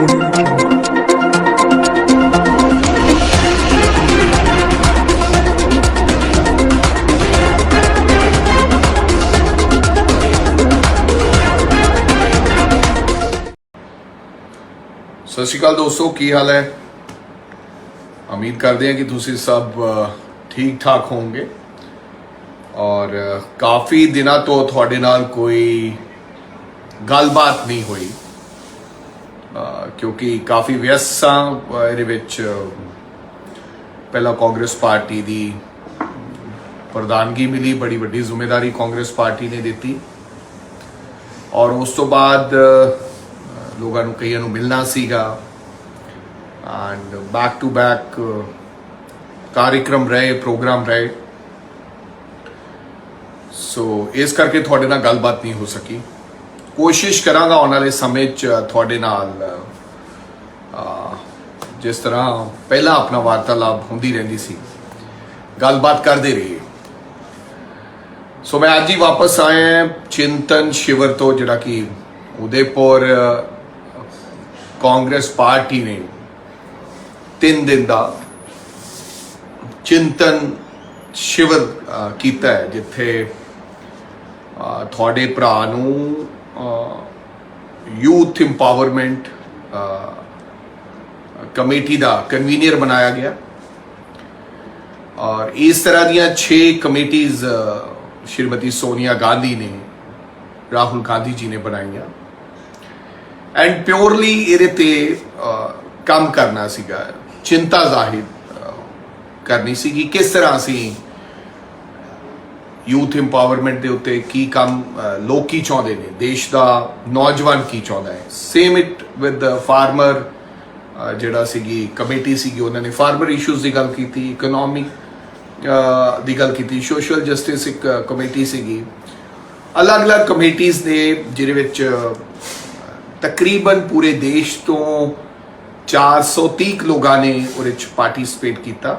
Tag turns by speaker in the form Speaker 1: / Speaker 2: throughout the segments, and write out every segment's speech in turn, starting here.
Speaker 1: सत श्री अकाल दोस्तों, की हाल है। उम्मीद करते हैं कि तुसी सब ठीक ठाक होंगे और काफ़ी दिनों तो थोड़े नाल कोई गलबात नहीं हुई क्योंकि काफ़ी व्यस्त सां। इहदे विच पहला कांग्रेस पार्टी की प्रधानगी मिली, बड़ी वड्डी जिम्मेदारी कांग्रेस पार्टी ने दी और उस तो बाद लोगों को कई मिलना सीगा एंड बैक टू बैक कार्यक्रम रहे, प्रोग्राम रहे। सो इस करके थोड़े नाल गलबात नहीं हो सकी। कोशिश करांगा आने वाले समय थोड़े नाल जिस तरह पहला अपना वार्तालाप होंदी रहिंदी सी, गलबात करते रहिए। सो मैं आज ही वापस आया चिंतन शिविर तो, जिहड़ा कि उदयपुर कांग्रेस पार्टी ने 3 दिन का चिंतन शिविर किया है, जिथे थोड़े भरा यूथ इंपावरमेंट कमेटी का कन्वीनियर बनाया गया और इस तरह दियां 6 कमेटीज श्रीमती सोनिया गांधी ने, राहुल गांधी जी ने बनाई एंड प्योरली इहदे ते काम करना सीगा, चिंता जाहिर करनी सी कि किस तरह असी यूथ इंपावरमेंट के उत्ते की काम लोग की चाहते हैं, देश का नौजवान की चाहता है। सेम इट विद फार्मर जिहड़ा सीगी कमेटी सीगी, उन्होंने फार्मर इशूज़ की गल की, इकोनॉमी की गल की, सोशल जस्टिस एक कमेटी सीगी, अलग अलग कमेटीज़ ने जिहदे विच तकरीबन पूरे देश तो 430 लोगों ने उहदे विच पार्टिसिपेट किया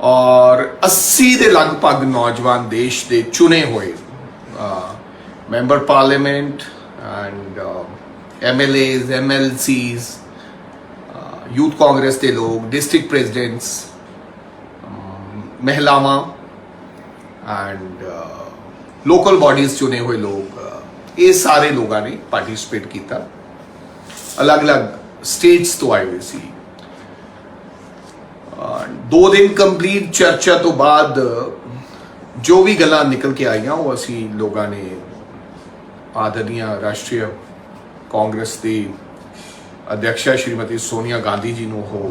Speaker 1: और 80 के लगभग नौजवान देश के चुने हुए member parliament and MLAs, MLCs, youth Congress के लोग, डिस्ट्रिक्ट प्रेजिडेंट्स, महिलावां एंड लोकल बॉडीज चुने हुए लोग, ये सारे लोगों ने पार्टिसिपेट किया। अलग अलग स्टेट्स तो आए हुए सी। 2 दिन कंप्लीट चर्चा तो बाद जो भी गल्लां निकल के आईयां वो असी लोगों ने आदरणीय राष्ट्रीय कांग्रेस की अध्यक्षा श्रीमती सोनिया गांधी जी नूं हो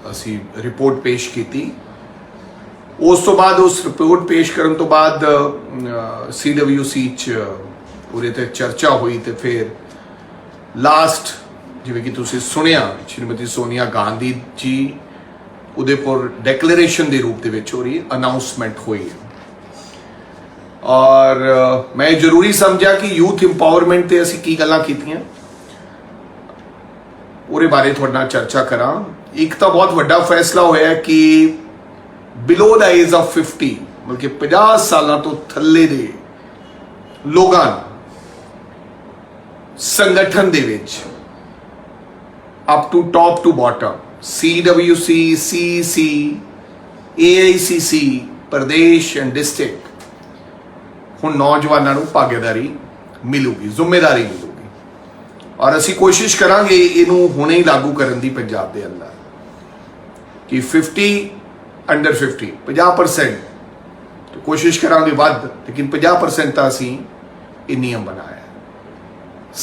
Speaker 1: असी रिपोर्ट पेश की। उस तो बाद उस रिपोर्ट पेश करने तो बाद CWC पूरे ते चर्चा हुई तो फिर लास्ट जिवें कि तुसीं सुनिया श्रीमती सोनिया गांधी जी उदयपुर डिक्लेरेशन के रूप में हो रही अनाउंसमेंट हुई है और मैं जरूरी समझा कि यूथ इंपावरमेंट ते असीं की गल्लां कीतियां उहदे बारे थोड़े नाल चर्चा करा। एक तो बहुत वड्डा फैसला होया कि बिलो द एज ऑफ 50 बल्कि 50 साल तो थल्ले दे लोगों संगठन दे विच up to top to bottom CWC, CEC, AICC, प्रदेश एंड डिस्ट्रिक्ट हुण नौजवानों को भागीदारी मिलूगी, जिम्मेदारी मिलूगी और असी कोशिश करांगे इनू हुणे ही लागू करने की पंजाब के अंदर कि 50 अंडर 50 50% तो कोशिश करांगे वध, लेकिन 50% तो असी ये नियम बनाया।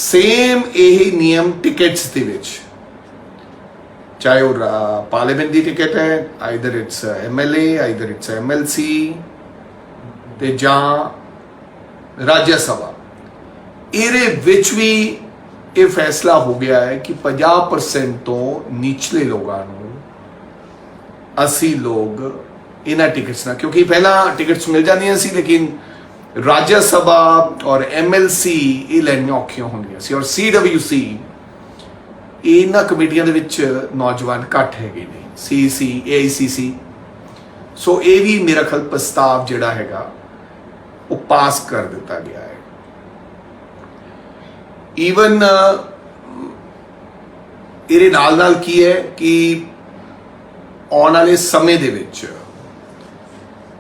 Speaker 1: सेम यही नियम टिकट्स दे विच, चाहे वो पार्लीमेंट की टिकट है, either it's MLA, either it's MLC ते जां राज्य सभा, इहदे विच भी ये फैसला हो गया है कि 50% तो निचले लोगों असी लोग इन्हां टिकट्स ना, क्योंकि पहला टिकट्स मिल जांदियां सी लेकिन राज्य सभा और MLC ये लैणियां औखियां होंदियां सी और CWC इन्हां कमेटियां दे विच नौजवान घट हैगे ने, CEC, AICC। सो ये भी मेरा ख्याल प्रस्ताव जिहड़ा हैगा वो पास कर दिता गया है। ईवन ਇਹਦੇ ਨਾਲ ਕੀ ਹੈ ਕਿ ਆਉਣ ਵਾਲੇ ਸਮੇਂ ਦੇ ਵਿੱਚ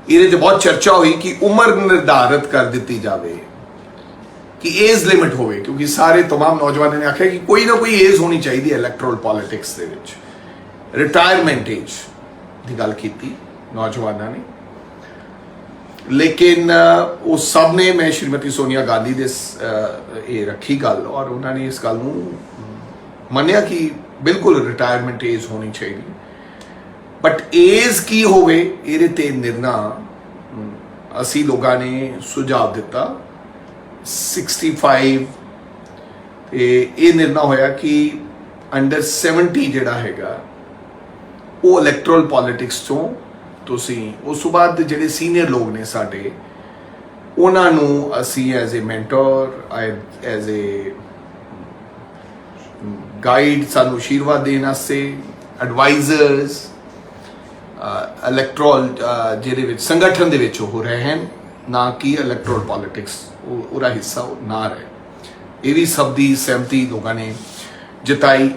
Speaker 1: ਇਹਦੇ ਤੇ ਬਹੁਤ ਚਰਚਾ ਹੋਈ ਕਿ ਉਮਰ ਨਿਰਧਾਰਿਤ ਕਰ ਦਿੱਤੀ ਜਾਵੇ, ਕਿ ਏਜ ਲਿਮਿਟ ਹੋਵੇ, ਕਿਉਂਕਿ ਸਾਰੇ तमाम ਨੌਜਵਾਨਾਂ ਨੇ ਆਖਿਆ ਕਿ ਕੋਈ ਨਾ ਕੋਈ ਏਜ ਹੋਣੀ ਚਾਹੀਦੀ ਹੈ ਇਲੈਕਟੋਰਲ ਪੋਲਿਟਿਕਸ ਦੇ ਵਿੱਚ। ਰਿਟਾਇਰਮੈਂਟ ਏਜ ਦੀ ਗੱਲ ਕੀਤੀ ਨੌਜਵਾਨਾਂ ਨੇ, ਲੇਕਿਨ ਉਹ ਸਭ ਨੇ, ਮੈਂ ਸ਼੍ਰੀਮਤੀ ਸੋਨੀਆ ਗਾਂਧੀ ਦੇ ਇਹ ਰੱਖੀ ਗੱਲ ਔਰ ਉਹਨਾਂ ਨੇ ਇਸ ਗੱਲ ਨੂੰ ਮੰਨਿਆ ਕਿ ਬਿਲਕੁਲ ਰਿਟਾਇਰਮੈਂਟ ਏਜ ਹੋਣੀ ਚਾਹੀਦੀ। ਬਟ ਏਜ ਕੀ ਹੋਵੇ ਇਹਦੇ ਤੇ ਨਿਰਣਾ ਅਸੀਂ ਲੋਕਾਂ ਨੇ ਸੁਝਾਅ ਦਿੱਤਾ 65 ਤੇ ਇਹ ਨਿਰਣਾ ਹੋਇਆ ਕਿ ਅੰਡਰ 70 ਜਿਹੜਾ ਹੈਗਾ ਉਹ ਇਲੈਕਟੋਰਲ ਪੋਲਿਟਿਕਸ ਤੋਂ ਤੁਸੀਂ, ਉਸ ਤੋਂ ਬਾਅਦ ਜਿਹੜੇ ਸੀਨੀਅਰ ਲੋਕ ਨੇ ਸਾਡੇ ਉਹਨਾਂ ਨੂੰ ਅਸੀਂ as a mentor, as a guide, ਸਾਨੂੰ ਆਸ਼ੀਰਵਾਦ ਦੇਣ ਵਾਸਤੇ ਐਡਵਾਈਜ਼ਰਸ, ਇਲੈਕਟੋਰਲ ਜਿਹਦੇ ਵਿੱਚ ਸੰਗਠਨ ਦੇ ਵਿੱਚ ਉਹ ਰਹੇ ਹਨ, ਨਾ ਕਿ ਇਲੈਕਟੋਰਲ ਪੋਲਿਟਿਕਸ ਉਹਦਾ ਹਿੱਸਾ ਉਹ ਨਾ ਰਹੇ। ਇਹ ਵੀ ਸਭ ਦੀ ਸਹਿਮਤੀ ਲੋਕਾਂ ਨੇ ਜਤਾਈ।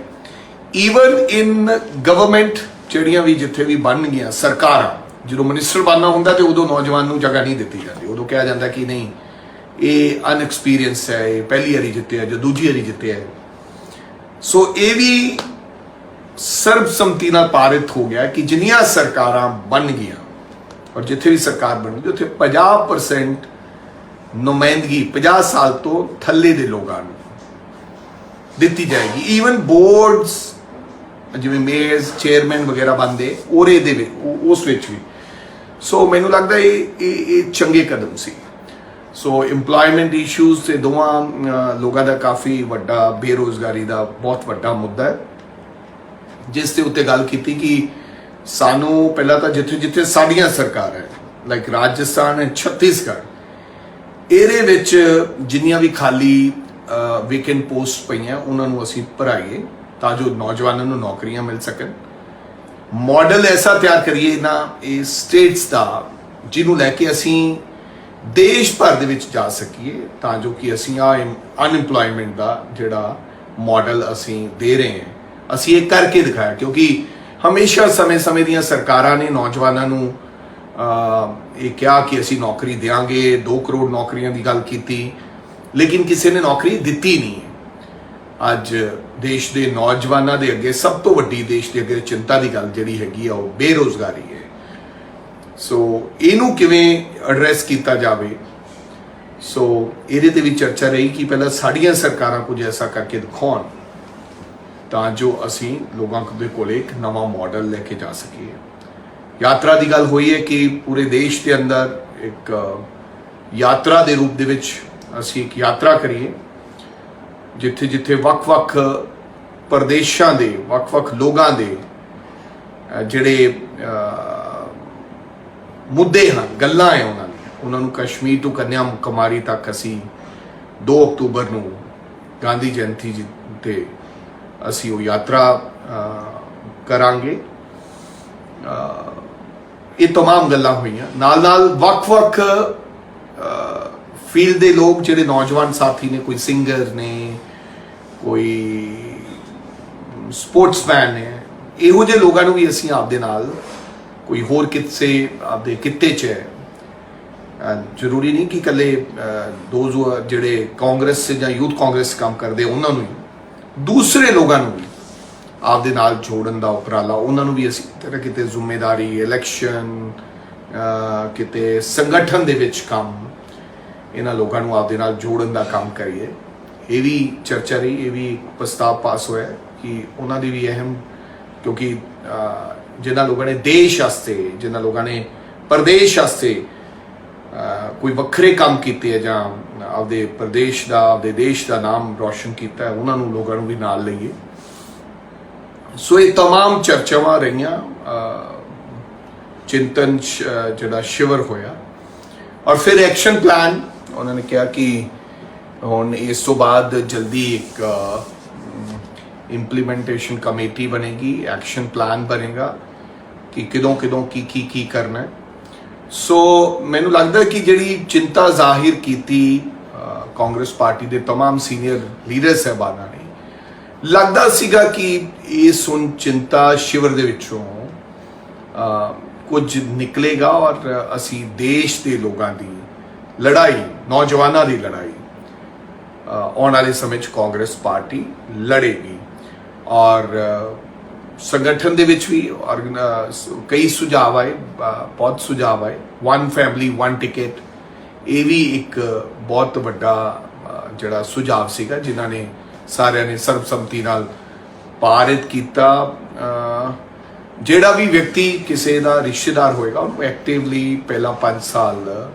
Speaker 1: ਈਵਨ ਇਨ ਗਵਰਨਮੈਂਟ ਜਿਹੜੀਆਂ ਵੀ ਜਿੱਥੇ ਵੀ ਬਣ ਗਈਆਂ ਸਰਕਾਰਾਂ, ਜਦੋਂ ਮਿਨਿਸਟਰ ਬਣਨਾ ਹੁੰਦਾ ਤੇ ਉਦੋਂ ਨੌਜਵਾਨ ਨੂੰ ਜਗ੍ਹਾ ਨਹੀਂ ਦਿੱਤੀ ਜਾਂਦੀ, ਉਦੋਂ ਕਿਹਾ ਜਾਂਦਾ ਕਿ ਨਹੀਂ ਇਹ ਅਨਐਕਸਪੀਰੀਅੰਸ ਹੈ, ਇਹ ਪਹਿਲੀ ਵਾਰੀ ਜਿੱਤਿਆ ਜਾਂ ਦੂਜੀ ਵਾਰੀ ਜਿੱਤਿਆ। ਸੋ ਇਹ ਵੀ ਸਰਬਸੰਮਤੀ ਨਾਲ ਪਾਰਿਤ ਹੋ ਗਿਆ ਕਿ ਜਿੰਨੀਆਂ ਸਰਕਾਰਾਂ ਬਣ ਗਈਆਂ ਔਰ ਜਿੱਥੇ ਵੀ ਸਰਕਾਰ ਬਣੂਗੀ ਉੱਥੇ 50% ਨੁਮਾਇੰਦਗੀ 50 ਸਾਲ ਤੋਂ ਥੱਲੇ ਦੇ ਲੋਕਾਂ ਨੂੰ ਦਿੱਤੀ ਜਾਏਗੀ। ਈਵਨ ਬੋਰਡਸ ਜਿਵੇਂ ਮੇਅਰਸ, ਚੇਅਰਮੈਨ ਵਗੈਰਾ ਬਣਦੇ ਉਹਦੇ ਦੇ ਵਿੱਚ, ਉਸ ਵਿੱਚ ਵੀ। ਸੋ ਮੈਨੂੰ ਲੱਗਦਾ ਇਹ ਚੰਗੇ ਕਦਮ ਸੀ। ਸੋ ਇੰਪਲੋਇਮੈਂਟ ਇਸ਼ੂਜ਼ ਤੇ ਦੋਵਾਂ ਲੋਕਾਂ ਦਾ ਕਾਫੀ ਵੱਡਾ, ਬੇਰੋਜ਼ਗਾਰੀ ਦਾ ਬਹੁਤ ਵੱਡਾ ਮੁੱਦਾ ਹੈ, ਜਿਸ ਦੇ ਉੱਤੇ ਗੱਲ ਕੀਤੀ ਕਿ ਸਾਨੂੰ ਪਹਿਲਾਂ ਤਾਂ ਜਿੱਥੇ ਜਿੱਥੇ ਸਾਡੀਆਂ ਸਰਕਾਰ ਹੈ, ਲਾਈਕ ਰਾਜਸਥਾਨ, ਛੱਤੀਸਗੜ੍ਹ, ਇਹਦੇ ਵਿੱਚ ਜਿੰਨੀਆਂ ਵੀ ਖਾਲੀ ਵੇਕੈਂਟ ਪੋਸਟ ਪਈਆਂ ਉਹਨਾਂ ਨੂੰ ਅਸੀਂ ਭਰਾਈਏ ਤਾਂ ਜੋ ਨੌਜਵਾਨਾਂ ਨੂੰ ਨੌਕਰੀਆਂ ਮਿਲ ਸਕਣ। ਮਾਡਲ ਐਸਾ ਤਿਆਰ ਕਰੀਏ ਨਾ ਇਹ ਸਟੇਟਸ ਦਾ ਜਿਹਨੂੰ ਲੈ ਕੇ ਅਸੀਂ ਦੇਸ਼ ਭਰ ਦੇ ਵਿੱਚ ਜਾ ਸਕੀਏ, ਤਾਂ ਜੋ ਕਿ ਅਸੀਂ ਅਨਇੰਪਲੋਇਮੈਂਟ ਦਾ ਜਿਹੜਾ ਮਾਡਲ ਅਸੀਂ ਦੇ ਰਹੇ ਹਾਂ ਅਸੀਂ ਇਹ ਕਰਕੇ ਦਿਖਾਇਆ। ਕਿਉਂਕਿ ਹਮੇਸ਼ਾ ਸਮੇਂ ਦੀਆਂ ਸਰਕਾਰਾਂ ਨੇ ਨੌਜਵਾਨਾਂ ਨੂੰ ਇਹ ਕਿਹਾ ਕਿ ਅਸੀਂ ਨੌਕਰੀ ਦੇਵਾਂਗੇ, 2 ਕਰੋੜ ਨੌਕਰੀਆਂ ਦੀ ਗੱਲ ਕੀਤੀ, ਲੇਕਿਨ ਕਿਸੇ ਨੇ ਨੌਕਰੀ ਦਿੱਤੀ ਨਹੀਂ ਹੈ। ਅੱਜ ਦੇਸ਼ ਦੇ ਨੌਜਵਾਨਾਂ ਦੇ ਅੱਗੇ ਸਭ ਤੋਂ ਵੱਡੀ ਦੇਸ਼ ਦੇ ਅੱਗੇ ਚਿੰਤਾ ਦੀ ਗੱਲ ਜਿਹੜੀ ਹੈਗੀ ਆ ਉਹ ਬੇਰੋਜ਼ਗਾਰੀ ਹੈ। ਸੋ ਇਹਨੂੰ ਕਿਵੇਂ ਐਡਰੈਸ ਕੀਤਾ ਜਾਵੇ, ਸੋ ਇਹਦੇ ਤੇ ਵੀ ਚਰਚਾ ਰਹੀ ਕਿ ਪਹਿਲਾਂ ਸਾਡੀਆਂ ਸਰਕਾਰਾਂ ਕੁਝ ਐਸਾ ਕਰਕੇ ਦਿਖਾਉਣ ਤਾਂ ਜੋ ਅਸੀਂ ਲੋਕਾਂ ਦੇ ਕੋਲ ਇੱਕ ਨਵਾਂ ਮਾਡਲ ਲੈ ਕੇ ਜਾ ਸਕੀਏ। ਯਾਤਰਾ ਦੀ ਗੱਲ ਹੋਈ ਹੈ ਕਿ ਪੂਰੇ ਦੇਸ਼ ਦੇ ਅੰਦਰ ਇੱਕ ਯਾਤਰਾ ਦੇ ਰੂਪ ਦੇ ਵਿੱਚ ਅਸੀਂ ਇੱਕ ਯਾਤਰਾ ਕਰੀਏ, ਜਿੱਥੇ ਜਿੱਥੇ ਵੱਖ-ਵੱਖ ਪ੍ਰਦੇਸ਼ਾਂ ਦੇ ਵੱਖ-ਵੱਖ ਲੋਕਾਂ ਦੇ ਜਿਹੜੇ ਮੁੱਦੇ ਹਨ, ਗੱਲਾਂ ਹੈ ਉਹਨਾਂ ਨੂੰ ਕਸ਼ਮੀਰ ਤੋਂ ਕੰਨਿਆ ਕੁਮਾਰੀ ਤੱਕ ਅਸੀਂ 2 ਅਕਤੂਬਰ ਨੂੰ ਗਾਂਧੀ ਜਯੰਤੀ ਤੇ ਅਸੀਂ ਉਹ ਯਾਤਰਾ ਕਰਾਂਗੇ। ਇਹ तमाम ਗੱਲਾਂ ਹੋਈਆਂ। ਨਾਲ ਵੱਖ-ਵੱਖ ਫੀਲਡ ਦੇ ਲੋਕ ਜਿਹੜੇ ਨੌਜਵਾਨ ਸਾਥੀ ਨੇ, ਕੋਈ ਸਿੰਗਰ ਨੇ, ਕੋਈ ਸਪੋਰਟਸਮੈਨ ਨੇ, ਇਹੋ ਜਿਹੇ ਲੋਕਾਂ ਨੂੰ ਵੀ ਅਸੀਂ ਆਪਦੇ ਨਾਲ ਕੋਈ ਹੋਰ ਕਿਸੇ ਆਪਦੇ ਕਿੱਤੇ 'ਚ ਹੈ, ਜ਼ਰੂਰੀ ਨਹੀਂ ਕਿ ਇਕੱਲੇ ਜਿਹੜੇ ਕਾਂਗਰਸ ਜਾਂ ਯੂਥ ਕਾਂਗਰਸ ਕੰਮ ਕਰਦੇ ਉਹਨਾਂ ਨੂੰ, ਦੂਸਰੇ ਲੋਕਾਂ ਨੂੰ ਵੀ ਆਪਦੇ ਨਾਲ ਜੋੜਨ ਦਾ ਉਪਰਾਲਾ, ਉਹਨਾਂ ਨੂੰ ਵੀ ਅਸੀਂ ਕਿਤੇ ਕਿਤੇ ਜ਼ਿੰਮੇਵਾਰੀ, ਇਲੈਕਸ਼ਨ, ਕਿਤੇ ਸੰਗਠਨ ਦੇ ਵਿੱਚ ਕੰਮ, ਇਹਨਾਂ ਲੋਕਾਂ ਨੂੰ ਆਪਦੇ ਨਾਲ ਜੋੜਨ ਦਾ ਕੰਮ ਕਰੀਏ। ਇਹ ਵੀ ਚਰਚਾ ਰਹੀ, ਇਹ ਵੀ ਪ੍ਰਸਤਾਵ ਪਾਸ ਹੋਇਆ ਕਿ ਉਹਨਾਂ ਦੀ ਵੀ ਅਹਿਮ, ਕਿਉਂਕਿ ਜਿਨ੍ਹਾਂ ਲੋਕਾਂ ਨੇ ਦੇਸ਼ ਵਾਸਤੇ, ਜਿਨ੍ਹਾਂ ਲੋਕਾਂ ਨੇ ਪ੍ਰਦੇਸ਼ ਵਾਸਤੇ ਕੋਈ ਵੱਖਰੇ ਕੰਮ ਕੀਤੇ ਹੈ ਜਾਂ ਆਪਦੇ ਪ੍ਰਦੇਸ਼ ਦਾ, ਆਪਦੇ ਦੇਸ਼ ਦਾ ਨਾਮ ਰੋਸ਼ਨ ਕੀਤਾ ਹੈ, ਉਹਨਾਂ ਨੂੰ ਲੋਕਾਂ ਨੂੰ ਵੀ ਨਾਲ ਲਈਏ। ਸੋ ਇਹ तमाम ਚਰਚਾਵਾਂ ਰਹੀਆਂ, ਚਿੰਤਨ ਜਿਹੜਾ ਸ਼ਿਵਰ ਹੋਇਆ ਔਰ ਫਿਰ ਐਕਸ਼ਨ ਪਲਾਨ ਉਹਨਾਂ ਨੇ ਕਿਹਾ ਕਿ ਹੁਣ ਇਸ ਤੋਂ ਬਾਅਦ ਜਲਦੀ ਇੱਕ ਇੰਪਲੀਮੈਂਟੇਸ਼ਨ ਕਮੇਟੀ ਬਣੇਗੀ, ਐਕਸ਼ਨ ਪਲਾਨ ਬਣੇਗਾ ਕਿ ਕਿਦੋਂ ਕੀ ਕਰਨਾ ਹੈ। ਸੋ ਮੈਨੂੰ ਲੱਗਦਾ ਕਿ ਜਿਹੜੀ ਚਿੰਤਾ ਜ਼ਾਹਿਰ ਕੀਤੀ ਕਾਂਗਰਸ ਪਾਰਟੀ ਦੇ तमाम ਸੀਨੀਅਰ ਲੀਡਰ ਸਾਹਿਬਾਨਾਂ ਨੇ, ਲੱਗਦਾ ਸੀਗਾ ਕਿ ਇਸ ਹੁਣ ਚਿੰਤਾ ਸ਼ਿਵਰ ਦੇ ਵਿੱਚੋਂ ਕੁਝ ਨਿਕਲੇਗਾ ਔਰ ਅਸੀਂ ਦੇਸ਼ ਦੇ ਲੋਕਾਂ ਦੀ ਲੜਾਈ, ਨੌਜਵਾਨਾਂ ਦੀ ਲੜਾਈ ਆਉਣ ਵਾਲੇ ਸਮੇਂ 'ਚ ਕਾਂਗਰਸ ਪਾਰਟੀ ਲੜੇਗੀ। ਔਰ ਸੰਗਠਨ ਦੇ ਵਿੱਚ ਵੀ ਕਈ ਸੁਝਾਅ ਆਏ, ਬਹੁਤ ਸੁਝਾਅ ਆਏ। 1 ਫੈਮਿਲੀ 1 ਟਿਕਟ, ਇਹ ਵੀ ਇੱਕ ਬਹੁਤ ਵੱਡਾ ਜਿਹੜਾ ਸੁਝਾਅ ਸੀਗਾ ਜਿਨ੍ਹਾਂ ਨੇ ਸਾਰਿਆਂ ਨੇ ਸਰਬਸੰਮਤੀ ਨਾਲ ਪਾਰਿਤ ਕੀਤਾ। ਜਿਹੜਾ ਵੀ ਵਿਅਕਤੀ ਕਿਸੇ ਦਾ ਰਿਸ਼ਤੇਦਾਰ ਹੋਏਗਾ ਉਹਨੂੰ ਐਕਟਿਵਲੀ ਪਹਿਲਾਂ 5 ਸਾਲ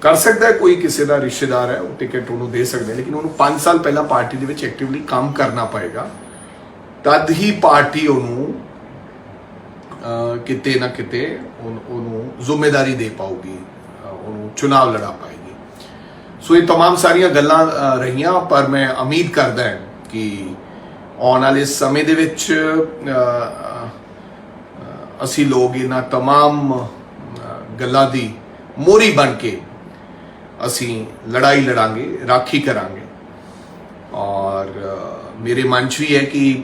Speaker 1: ਕਰ ਸਕਦਾ ਹੈ। ਕੋਈ ਕਿਸੇ ਦਾ ਰਿਸ਼ਤੇਦਾਰ ਹੈ, ਉਹ ਟਿਕਟ ਉਹਨੂੰ ਦੇ ਸਕਦੇ ਹੈ, ਲੇਕਿਨ ਉਹਨੂੰ 5 ਸਾਲ ਪਹਿਲਾਂ ਪਾਰਟੀ ਦੇ ਵਿੱਚ ਐਕਟਿਵਲੀ ਕੰਮ ਕਰਨਾ ਪਏਗਾ। ਤਦ ਹੀ ਪਾਰਟੀ ਉਹਨੂੰ ਕਿਤੇ ਨਾ ਕਿਤੇ ਉਹਨੂੰ ਜ਼ਿੰਮੇਵਾਰੀ ਦੇ ਪਾਊਗੀ, ਉਹਨੂੰ ਚੁਣਾਵ ਲੜਾ ਪਾਏਗੀ। ਸੋ ਇਹ तमाम ਸਾਰੀਆਂ ਗੱਲਾਂ ਰਹੀਆਂ, ਪਰ ਮੈਂ ਉਮੀਦ ਕਰਦਾ ਹਾਂ ਕਿ ਆਉਣ ਵਾਲੇ ਸਮੇਂ ਦੇ ਵਿੱਚ ਅਸੀਂ ਲੋਕ ਇਹਨਾਂ तमाम ਗੱਲਾਂ ਦੀ ਮੋਹਰੀ ਬਣ ਕੇ ਅਸੀਂ ਲੜਾਈ ਲੜਾਂਗੇ, ਰਾਖੀ ਕਰਾਂਗੇ। ਔਰ ਮੇਰੇ ਮਨ 'ਚ ਵੀ ਹੈ ਕਿ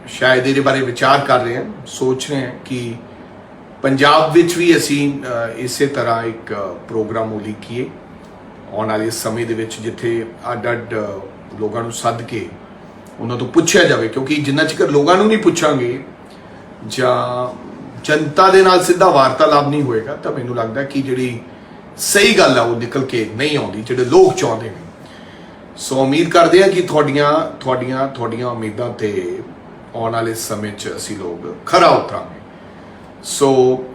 Speaker 1: ਸ਼ਾਇਦ ਇਹਦੇ ਬਾਰੇ ਵਿਚਾਰ ਕਰ ਰਹੇ ਹਾਂ, ਸੋਚ ਰਹੇ ਹਾਂ ਕਿ ਪੰਜਾਬ ਵਿੱਚ ਵੀ ਅਸੀਂ ਇਸੇ ਤਰ੍ਹਾਂ ਇੱਕ ਪ੍ਰੋਗਰਾਮ ਉਲੀਕੀਏ ਆਉਣ ਵਾਲੇ ਸਮੇਂ ਦੇ ਵਿੱਚ, ਜਿੱਥੇ ਅੱਡ-ਅੱਡ ਲੋਕਾਂ ਨੂੰ ਸੱਦ ਕੇ ਉਹਨਾਂ ਤੋਂ ਪੁੱਛਿਆ ਜਾਵੇ। ਕਿਉਂਕਿ ਜਿੰਨਾ ਚਿਰ ਲੋਕਾਂ ਨੂੰ ਨਹੀਂ ਪੁੱਛਾਂਗੇ ਜਾਂ ਜਨਤਾ ਦੇ ਨਾਲ ਸਿੱਧਾ ਵਾਰਤਾਲਾਪ ਨਹੀਂ ਹੋਏਗਾ, ਤਾਂ ਮੈਨੂੰ ਲੱਗਦਾ ਕਿ ਜਿਹੜੀ ਸਹੀ ਗੱਲ ਆ ਉਹ ਨਿਕਲ ਕੇ ਨਹੀਂ ਆਉਂਦੀ, ਜਿਹੜੇ ਲੋਕ ਚਾਹੁੰਦੇ ਨੇ। ਸੋ ਉਮੀਦ ਕਰਦੇ ਹਾਂ ਕਿ ਤੁਹਾਡੀਆਂ ਉਮੀਦਾਂ ਤੇ ਆਉਣ ਵਾਲੇ ਸਮੇਂ 'ਚ ਅਸੀਂ ਲੋਕ ਖਰਾ ਉਤਰਾਂਗੇ। ਸੋ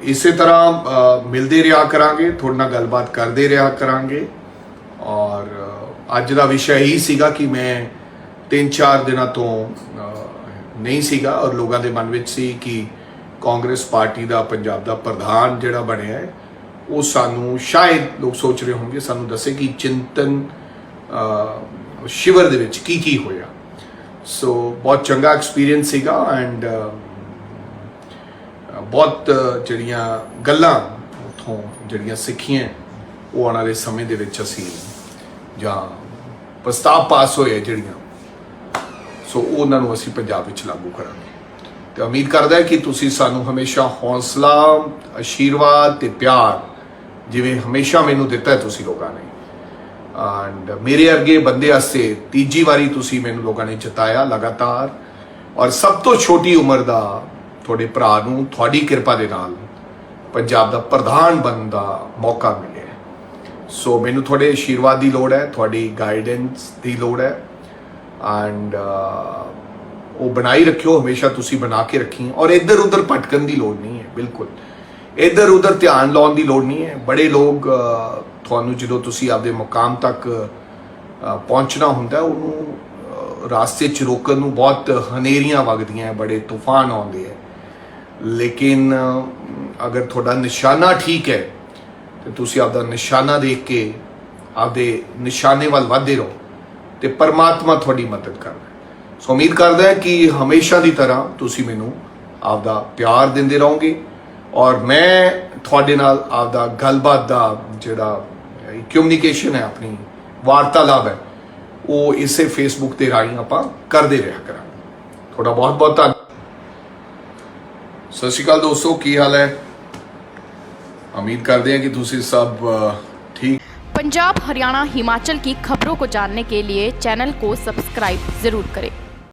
Speaker 1: ਇਸੇ ਤਰ੍ਹਾਂ ਮਿਲਦੇ ਰਿਹਾ ਕਰਾਂਗੇ, ਤੁਹਾਡੇ ਨਾਲ ਗੱਲਬਾਤ ਕਰਦੇ ਰਿਹਾ ਕਰਾਂਗੇ। ਔਰ ਅੱਜ ਦਾ ਵਿਸ਼ਾ ਇਹੀ ਸੀਗਾ ਕਿ ਮੈਂ 3-4 ਦਿਨਾਂ ਤੋਂ ਨਹੀਂ ਸੀਗਾ ਔਰ ਲੋਕਾਂ ਦੇ ਮਨ ਵਿੱਚ ਸੀ ਕਿ ਕਾਂਗਰਸ ਪਾਰਟੀ ਦਾ ਪੰਜਾਬ ਦਾ ਪ੍ਰਧਾਨ ਜਿਹੜਾ ਬਣਿਆ ਹੈ, ਉਹ ਸਾਨੂੰ ਸ਼ਾਇਦ ਲੋਕ ਸੋਚ ਰਹੇ ਹੋਣਗੇ ਸਾਨੂੰ ਦੱਸੇ ਕਿ ਚਿੰਤਨ ਸ਼ਿਵਰ ਦੇ ਵਿੱਚ ਕੀ ਹੋਇਆ। ਸੋ ਬਹੁਤ ਚੰਗਾ ਐਕਸਪੀਰੀਅੰਸ ਸੀਗਾ ਐਂਡ ਬਹੁਤ ਜਿਹੜੀਆਂ ਗੱਲਾਂ ਉੱਥੋਂ ਜਿਹੜੀਆਂ ਸਿੱਖੀਆਂ ਉਹ ਆਉਣ ਵਾਲੇ ਸਮੇਂ ਦੇ ਵਿੱਚ ਅਸੀਂ ਜਾਂ ਪ੍ਰਸਤਾਵ ਪਾਸ ਹੋਏ ਜਿਹੜੀਆਂ, ਸੋ ਉਹਨਾਂ ਨੂੰ ਅਸੀਂ ਪੰਜਾਬ ਵਿੱਚ ਲਾਗੂ ਕਰਾਂਗੇ। ਤੇ ਉਮੀਦ ਕਰਦਾ ਕਿ ਤੁਸੀਂ ਸਾਨੂੰ ਹਮੇਸ਼ਾ ਹੌਸਲਾ, ਆਸ਼ੀਰਵਾਦ ਤੇ ਪਿਆਰ ਜਿਵੇਂ ਹਮੇਸ਼ਾ ਮੈਨੂੰ ਦਿੱਤਾ ਹੈ ਤੁਸੀਂ ਲੋਕਾਂ ਨੇ, ਐਂਡ ਮੇਰੇ ਅਰਗੇ ਬੰਦੇ ਵਾਸਤੇ ਤੀਜੀ ਵਾਰੀ ਤੁਸੀਂ ਮੈਨੂੰ ਲੋਕਾਂ ਨੇ ਜਿਤਾਇਆ ਲਗਾਤਾਰ। ਔਰ ਸਭ ਤੋਂ ਛੋਟੀ ਉਮਰ ਦਾ ਤੁਹਾਡੇ ਭਰਾ ਨੂੰ ਤੁਹਾਡੀ ਕਿਰਪਾ ਦੇ ਨਾਲ ਪੰਜਾਬ ਦਾ ਪ੍ਰਧਾਨ ਬਣਨ ਦਾ ਮੌਕਾ ਮਿਲਿਆ। ਸੋ ਮੈਨੂੰ ਤੁਹਾਡੇ ਆਸ਼ੀਰਵਾਦ ਦੀ ਲੋੜ ਹੈ, ਤੁਹਾਡੀ ਗਾਈਡੈਂਸ ਦੀ ਲੋੜ ਹੈ ਐਂਡ ਉਹ ਬਣਾਈ ਰੱਖਿਓ, ਹਮੇਸ਼ਾ ਤੁਸੀਂ ਬਣਾ ਕੇ ਰੱਖੀ। ਔਰ ਇੱਧਰ ਉੱਧਰ ਭਟਕਣ ਦੀ ਲੋੜ ਨਹੀਂ ਹੈ, ਬਿਲਕੁਲ ਇੱਧਰ ਉੱਧਰ ਧਿਆਨ ਲਾਉਣ ਦੀ ਲੋੜ ਨਹੀਂ ਹੈ। ਬੜੇ ਲੋਕ ਤੁਹਾਨੂੰ ਜਦੋਂ ਤੁਸੀਂ ਆਪਦੇ ਮੁਕਾਮ ਤੱਕ ਪਹੁੰਚਣਾ ਹੁੰਦਾ ਉਹਨੂੰ ਰਾਸਤੇ 'ਚ ਰੋਕਣ ਨੂੰ ਬਹੁਤ ਹਨੇਰੀਆਂ ਵਗਦੀਆਂ, ਬੜੇ ਤੂਫਾਨ ਆਉਂਦੇ ਹੈ। ਲੇਕਿਨ ਅਗਰ ਤੁਹਾਡਾ ਨਿਸ਼ਾਨਾ ਠੀਕ ਹੈ ਤੇ ਤੁਸੀਂ ਆਪਦਾ ਨਿਸ਼ਾਨਾ ਦੇਖ ਕੇ ਆਪਦੇ ਨਿਸ਼ਾਨੇ ਵੱਲ ਵਧਦੇ ਰਹੋ ਤੇ ਪਰਮਾਤਮਾ ਤੁਹਾਡੀ ਮਦਦ ਕਰਦਾ। ਸੋ ਉਮੀਦ ਕਰਦਾ ਹੈ ਕਿ ਹਮੇਸ਼ਾ ਦੀ ਤਰ੍ਹਾਂ ਤੁਸੀਂ ਮੈਨੂੰ ਆਪਦਾ ਪਿਆਰ ਦਿੰਦੇ ਰਹੋਗੇ ਔਰ ਮੈਂ ਤੁਹਾਡੇ ਨਾਲ ਆਪਦਾ ਗੱਲਬਾਤ ਦਾ ਜਿਹੜਾ ਕਮਿਊਨੀਕੇਸ਼ਨ ਹੈ, ਆਪਣੀ ਵਾਰਤਾਲਾਪ ਹੈ, ਉਹ ਇਸੇ ਫੇਸਬੁੱਕ ਤੇ ਰਾਹੀਂ ਆਪਾਂ ਕਰਦੇ ਰਿਹਾ ਕਰਾਂਗੇ। ਤੁਹਾਡਾ ਬਹੁਤ ਬਹੁਤ ਧੰਨਵਾਦ। ਸਤਿ ਸ਼੍ਰੀ ਅਕਾਲ ਦੋਸਤੋ, ਕੀ ਹਾਲ ਹੈ? उम्मीद करते हैं कि तुसी सब ठीक।
Speaker 2: पंजाब, हरियाणा, हिमाचल की खबरों को जानने के लिए चैनल को सब्सक्राइब जरूर करें।